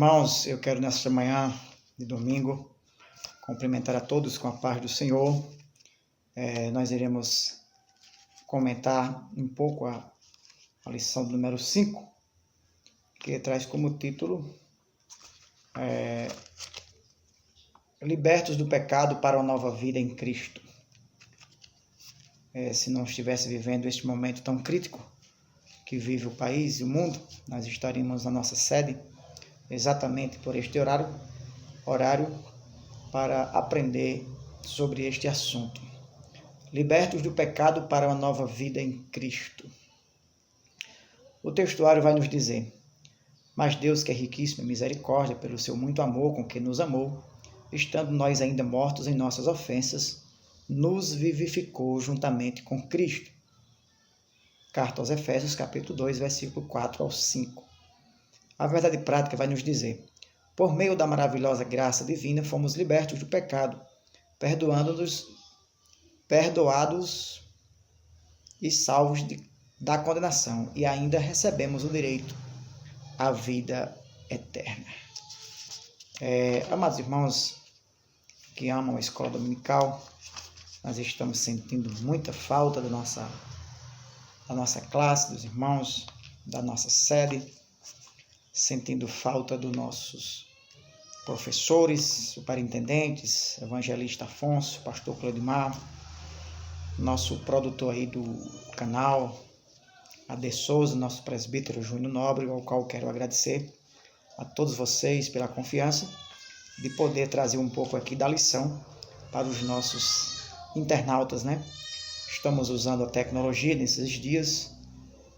irmãos, eu quero nesta manhã de domingo cumprimentar a todos com a paz do Senhor. Nós iremos comentar um pouco a lição número 5, que traz como título Libertos do pecado para uma nova vida em Cristo. Se não estivesse vivendo este momento tão crítico que vive o país e o mundo, nós estaríamos na nossa sede exatamente por este horário para aprender sobre este assunto. Libertos do pecado para uma nova vida em Cristo. O textuário vai nos dizer: mas Deus, que é riquíssimo em misericórdia, pelo seu muito amor com que nos amou, estando nós ainda mortos em nossas ofensas, nos vivificou juntamente com Cristo. Carta aos Efésios, capítulo 2, versículo 4 ao 5. A verdade prática vai nos dizer: por meio da maravilhosa graça divina, fomos libertos do pecado, perdoados e salvos da condenação, e ainda recebemos o direito à vida eterna. Amados irmãos que amam a escola dominical, nós estamos sentindo muita falta da nossa classe, dos irmãos, da nossa sede, sentindo falta dos nossos professores, superintendentes, evangelista Afonso, pastor Cleudimar, nosso produtor aí do canal, Ade Souza, nosso presbítero Júnior Nobre, ao qual quero agradecer a todos vocês pela confiança de poder trazer um pouco aqui da lição para os nossos internautas, né? Estamos usando a tecnologia nesses dias.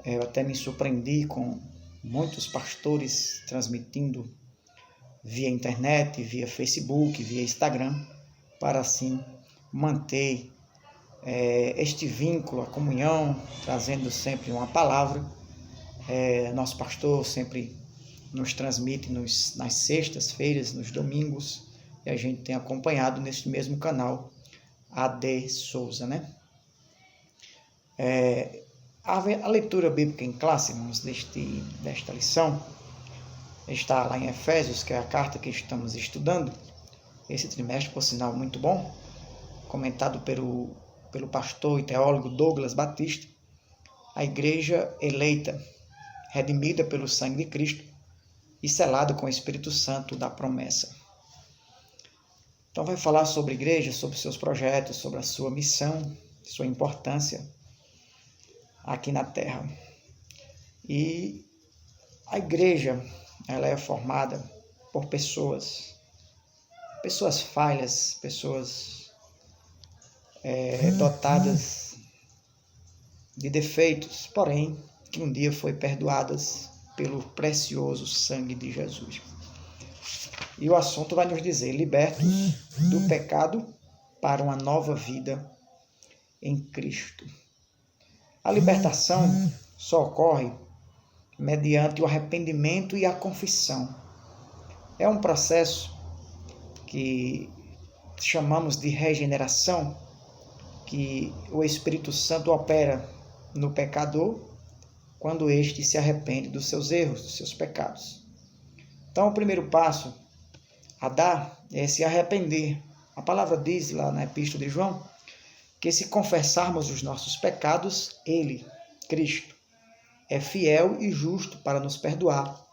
Eu até me surpreendi com muitos pastores transmitindo via internet, via Facebook, via Instagram, para assim manter este vínculo, a comunhão, trazendo sempre uma palavra. Nosso pastor sempre nos transmite nas sextas-feiras, nos domingos, e a gente tem acompanhado neste mesmo canal, Ade Souza, né? A leitura bíblica em classe, irmãos, desta lição, está lá em Efésios, que é a carta que estamos estudando, esse trimestre, por sinal, muito bom, comentado pelo pastor e teólogo Douglas Batista, a igreja eleita, redimida pelo sangue de Cristo e selada com o Espírito Santo da promessa. Então vai falar sobre a igreja, sobre seus projetos, sobre a sua missão, sua importância aqui na terra. E a igreja, ela é formada por pessoas falhas, pessoas dotadas de defeitos, porém que um dia foi perdoadas pelo precioso sangue de Jesus. E o assunto vai nos dizer: libertos do pecado para uma nova vida em Cristo. A libertação só ocorre mediante o arrependimento e a confissão. É um processo que chamamos de regeneração, que o Espírito Santo opera no pecador quando este se arrepende dos seus erros, dos seus pecados. Então, o primeiro passo a dar é se arrepender. A palavra diz lá na Epístola de João que se confessarmos os nossos pecados, Ele, Cristo, é fiel e justo para nos perdoar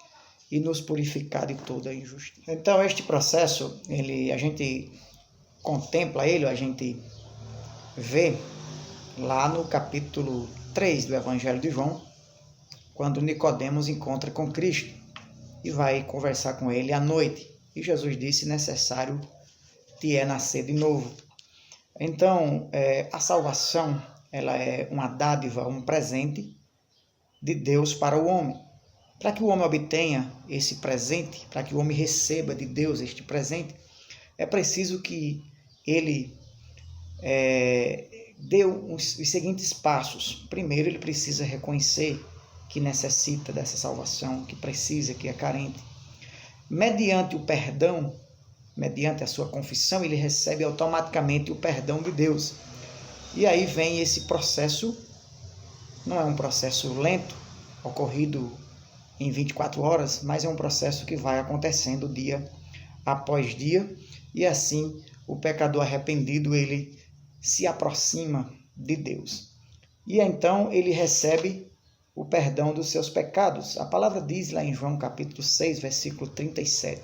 e nos purificar de toda injustiça. Então, este processo, a gente contempla ele, a gente vê lá no capítulo 3 do Evangelho de João, quando Nicodemos encontra com Cristo e vai conversar com ele à noite. E Jesus disse: necessário te é nascer de novo. Então, a salvação, ela é uma dádiva, um presente de Deus para o homem. Para que o homem obtenha esse presente, para que o homem receba de Deus este presente, é preciso que ele dê os seguintes passos. Primeiro, ele precisa reconhecer que necessita dessa salvação, que precisa, que é carente. Mediante o perdão, mediante a sua confissão, ele recebe automaticamente o perdão de Deus. E aí vem esse processo, não é um processo lento, ocorrido em 24 horas, mas é um processo que vai acontecendo dia após dia, e assim o pecador arrependido, ele se aproxima de Deus. E então ele recebe o perdão dos seus pecados. A palavra diz lá em João capítulo 6, versículo 37.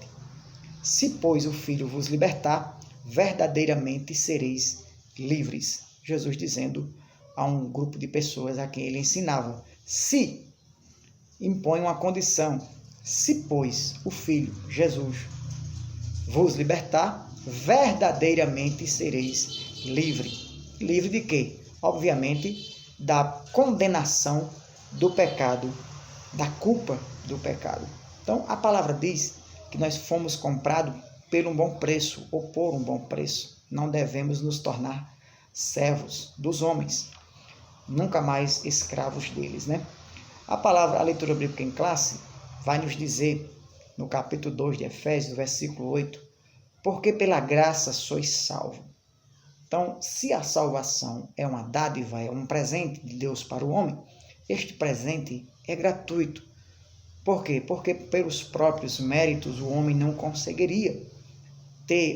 Se, pois, o Filho vos libertar, verdadeiramente sereis livres. Jesus dizendo a um grupo de pessoas a quem ele ensinava. Se, impõe uma condição. Se, pois, o Filho, Jesus, vos libertar, verdadeiramente sereis livres. Livre de quê? Obviamente, da condenação do pecado, da culpa do pecado. Então, a palavra diz que nós fomos comprados por um bom preço, ou por um bom preço. Não devemos nos tornar servos dos homens, nunca mais escravos deles, né? A leitura bíblica em classe, vai nos dizer, no capítulo 2 de Efésios, versículo 8, porque pela graça sois salvos. Então, se a salvação é uma dádiva, é um presente de Deus para o homem, este presente é gratuito. Por quê? Porque pelos próprios méritos o homem não conseguiria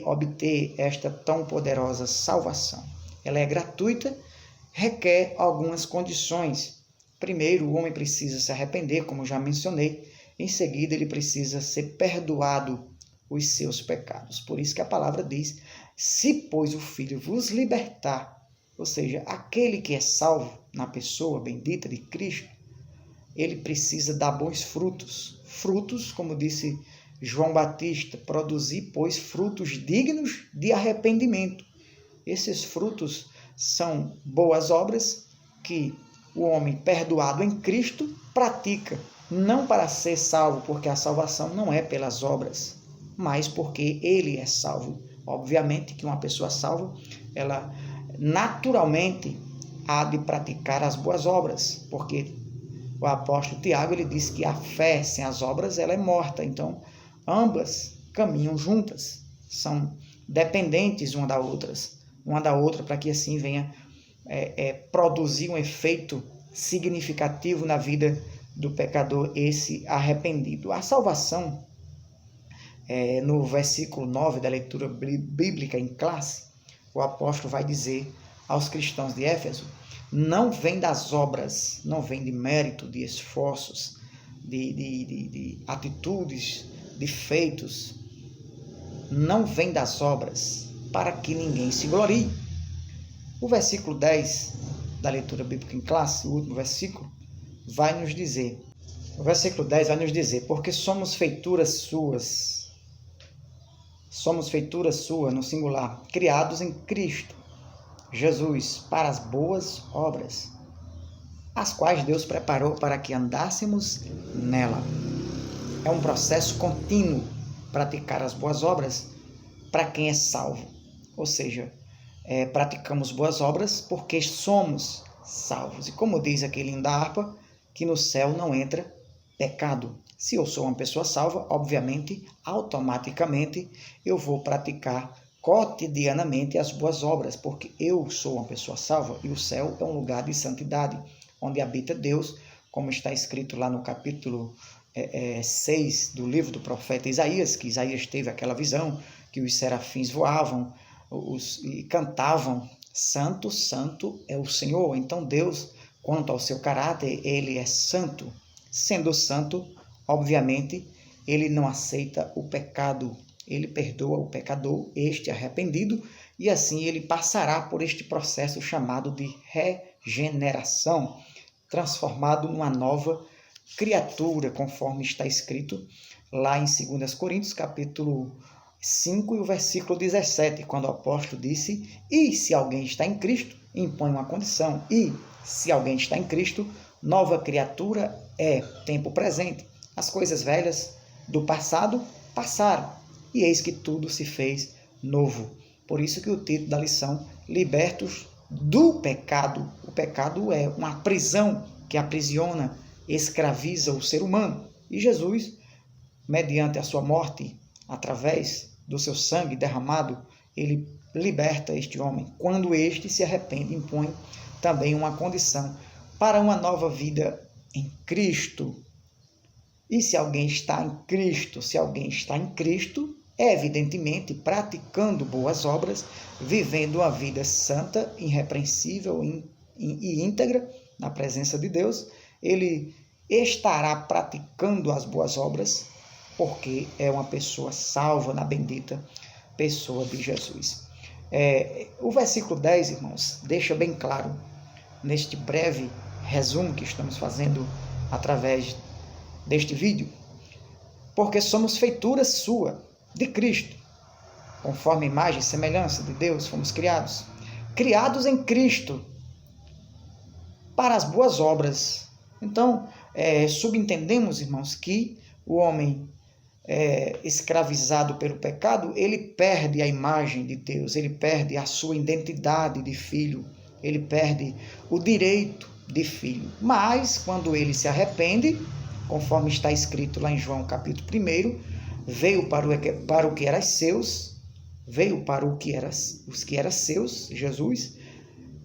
obter esta tão poderosa salvação. Ela é gratuita, requer algumas condições. Primeiro, o homem precisa se arrepender, como já mencionei. Em seguida, ele precisa ser perdoado os seus pecados. Por isso que a palavra diz, se, pois, o Filho vos libertar, ou seja, aquele que é salvo na pessoa bendita de Cristo, ele precisa dar bons frutos. Frutos, como disse João Batista, produzir, pois, frutos dignos de arrependimento. Esses frutos são boas obras que o homem perdoado em Cristo pratica, não para ser salvo, porque a salvação não é pelas obras, mas porque ele é salvo. Obviamente que uma pessoa salva, ela naturalmente há de praticar as boas obras, porque o apóstolo Tiago, ele diz que a fé sem as obras, ela é morta. Então, ambas caminham juntas, são dependentes uma da outra, para que assim venha produzir um efeito significativo na vida do pecador, esse arrependido. A salvação, no versículo 9 da leitura bíblica em classe, o apóstolo vai dizer aos cristãos de Éfeso, não vem das obras, não vem de mérito, de esforços, de atitudes, de feitos, não vem das obras, para que ninguém se glorie. O versículo 10 da leitura bíblica em classe, o último versículo, vai nos dizer, o versículo 10 vai nos dizer, porque somos feituras suas, no singular, criados em Cristo Jesus para as boas obras, as quais Deus preparou para que andássemos nela. É um processo contínuo praticar as boas obras para quem é salvo. Ou seja, praticamos boas obras porque somos salvos. E como diz aquele hino da harpa, que no céu não entra pecado. Se eu sou uma pessoa salva, obviamente, automaticamente, eu vou praticar cotidianamente as boas obras, porque eu sou uma pessoa salva e o céu é um lugar de santidade, onde habita Deus, como está escrito lá no capítulo 6 do livro do profeta Isaías, que Isaías teve aquela visão, que os serafins voavam e cantavam, santo, santo é o Senhor. Então Deus, quanto ao seu caráter, ele é santo. Sendo santo, obviamente, ele não aceita o pecado, ele perdoa o pecador, este arrependido, e assim ele passará por este processo chamado de regeneração, transformado numa nova criatura, conforme está escrito lá em 2 Coríntios, capítulo 5 e o versículo 17, quando o apóstolo disse, e se alguém está em Cristo, impõe uma condição, e se alguém está em Cristo, nova criatura é tempo presente. As coisas velhas do passado passaram, e eis que tudo se fez novo. Por isso que o título da lição, libertos do pecado. O pecado é uma prisão que aprisiona, escraviza o ser humano. E Jesus, mediante a sua morte, através do seu sangue derramado, ele liberta este homem. Quando este se arrepende, impõe também uma condição para uma nova vida em Cristo. E se alguém está em Cristo, é evidentemente praticando boas obras, vivendo uma vida santa, irrepreensível e íntegra na presença de Deus, ele estará praticando as boas obras, porque é uma pessoa salva na bendita pessoa de Jesus. O versículo 10, irmãos, deixa bem claro, neste breve resumo que estamos fazendo através deste vídeo, porque somos feitura sua, de Cristo, conforme a imagem e semelhança de Deus, fomos criados em Cristo, para as boas obras. Então, subentendemos, irmãos, que o homem escravizado pelo pecado, ele perde a imagem de Deus, ele perde a sua identidade de filho, ele perde o direito de filho. Mas, quando ele se arrepende, conforme está escrito lá em João capítulo 1, veio para o que era seus, os que eram seus, Jesus,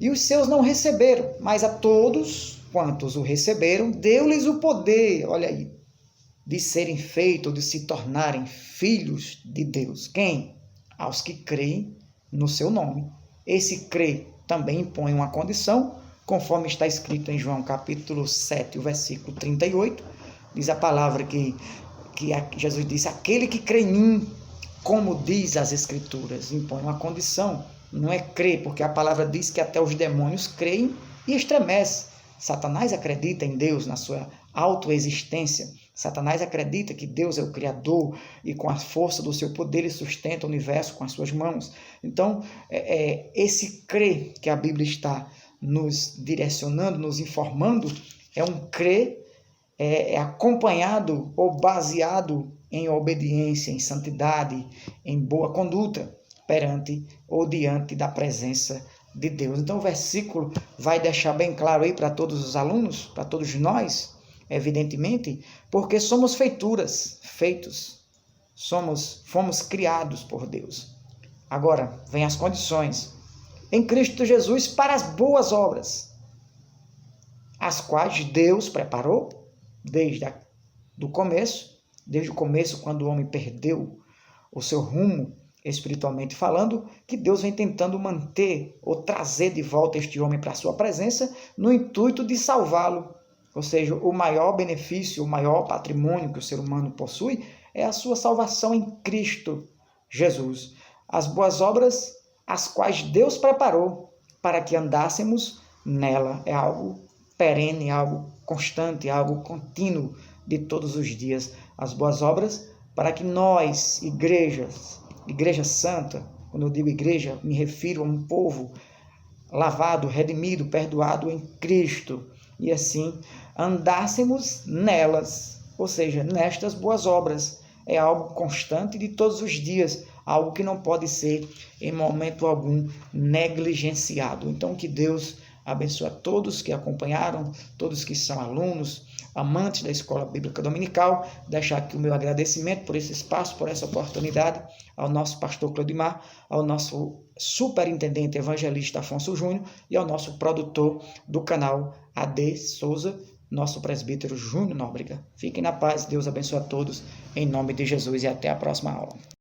e os seus não receberam, mas a todos quantos o receberam, deu-lhes o poder, olha aí, de serem feitos, de se tornarem filhos de Deus. Quem? Aos que creem no seu nome. Esse crer também impõe uma condição, conforme está escrito em João capítulo 7, o versículo 38, diz a palavra que Jesus disse, aquele que crê em mim, como diz as Escrituras, impõe uma condição, não é crer, porque a palavra diz que até os demônios creem e estremecem. Satanás acredita em Deus, na sua autoexistência. Satanás acredita que Deus é o Criador e com a força do seu poder ele sustenta o universo com as suas mãos. Então, esse crer que a Bíblia está nos direcionando, nos informando, é um crer acompanhado ou baseado em obediência, em santidade, em boa conduta perante ou diante da presença de Deus. Então o versículo vai deixar bem claro aí para todos os alunos, para todos nós, evidentemente, porque somos fomos criados por Deus. Agora, vem as condições. Em Cristo Jesus para as boas obras, as quais Deus preparou desde o começo, quando o homem perdeu o seu rumo, espiritualmente falando, que Deus vem tentando manter ou trazer de volta este homem para a sua presença, no intuito de salvá-lo. Ou seja, o maior benefício, o maior patrimônio que o ser humano possui é a sua salvação em Cristo Jesus. As boas obras, as quais Deus preparou para que andássemos nela, é algo perene, algo constante, algo contínuo de todos os dias. As boas obras para que nós, igreja santa, quando eu digo igreja, me refiro a um povo lavado, redimido, perdoado em Cristo, e assim andássemos nelas, ou seja, nestas boas obras. É algo constante de todos os dias, algo que não pode ser em momento algum negligenciado. Então que Deus abençoe a todos que acompanharam, todos que são alunos, amantes da Escola Bíblica Dominical. Deixar aqui o meu agradecimento por esse espaço, por essa oportunidade, ao nosso pastor Cleudimar, ao nosso superintendente evangelista Afonso Júnior e ao nosso produtor do canal AD Souza, nosso presbítero Júnior Nóbrega. Fiquem na paz, Deus abençoe a todos, em nome de Jesus, e até a próxima aula.